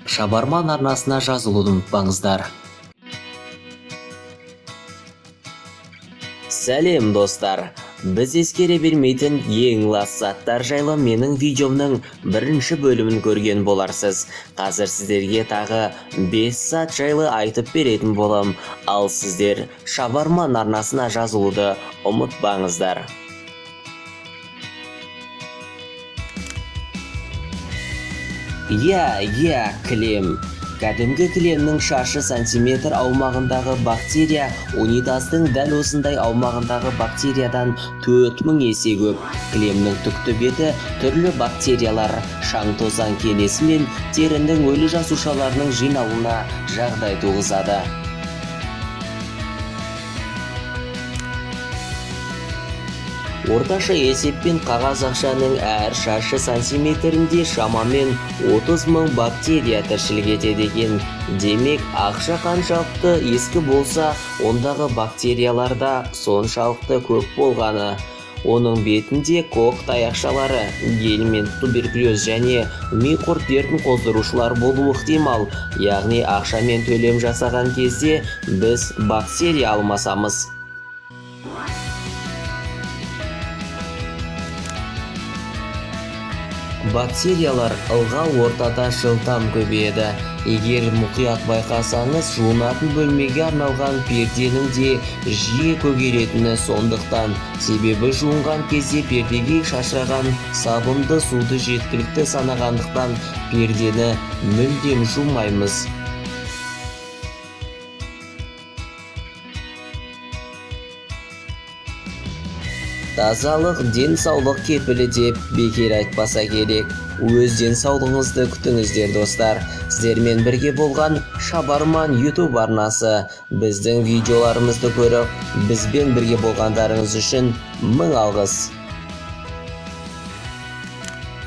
Шабарман арнасына жазылуды ұмытпаңыздар. Сәлем достар! Біз ескере бермейтін ең лас заттар жайлы менің видеомның бірінші бөлімін көрген боларсыз. Қазір сіздерге тағы 5 зат жайлы айтып беретін болам, ал сіздер Шабарман арнасына жазылуды ұмытпаңыздар. Кілем. Кәдімгі кілемнің шаршы сантиметр аумағындағы бактерия унитаздың дәл осындай аумағындағы бактериядан 4000 есе көп. Кілемнің түкті беті түрлі бактериялар, шаң-тозаң кенесі мен терінің өлі жасушаларының жиналуына жағдай туғызады. Орташа есеппен қағаз ақшаның әр шаршы сантиметрінде шамамен 30 000 бактерия тіршілік етеді екен. Демек, ақша қаншалықты ескі болса, ондағы бактериялар да соншалықты көп болғаны. Оның бетінде коқ таяқшалары, гель мен туберкулез және ми құрт дертін қоздырушылар болуы ықтимал. Яғни ақшамен төлем жасаған кезде біз бактерия алмасамыз. Бактериялар ылғал ортада жылдам көбейеді. Егер мұқият байқасаңыз, жуынатын бөлмеге арналған перденің де жиі көгеретіні сондықтан. Себебі жуынған кезде пердеге шашыраған сабынды суды жеткілікті санағандықтан пердені мүлдем жумаймыз. Тазалық денсаулық кепілі деп бекер айтпаса керек. Өз денсаулығыңызды күтіңіздер достар. Сіздермен бірге болған Шабарман YouTube арнасы. Біздің видеоларымызды көріп, бізбен бірге болғандарыңыз үшін мың алғыс.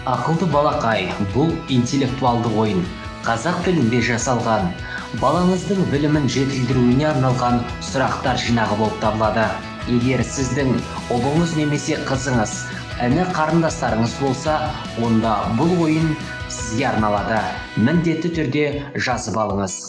Ақылды балақай – бұл интеллектуалды ойын. Қазақ тілінде жасалған. Балаңыздың білімін жетілдіруіне арналған сұрақтар жинағы болып табылады. Егер сіздің ұлыңыз немесе қызыңыз, іні қарындастарыңыз болса, онда бұл ойын сізге арналады. Міндетті түрде жазып алыңыз.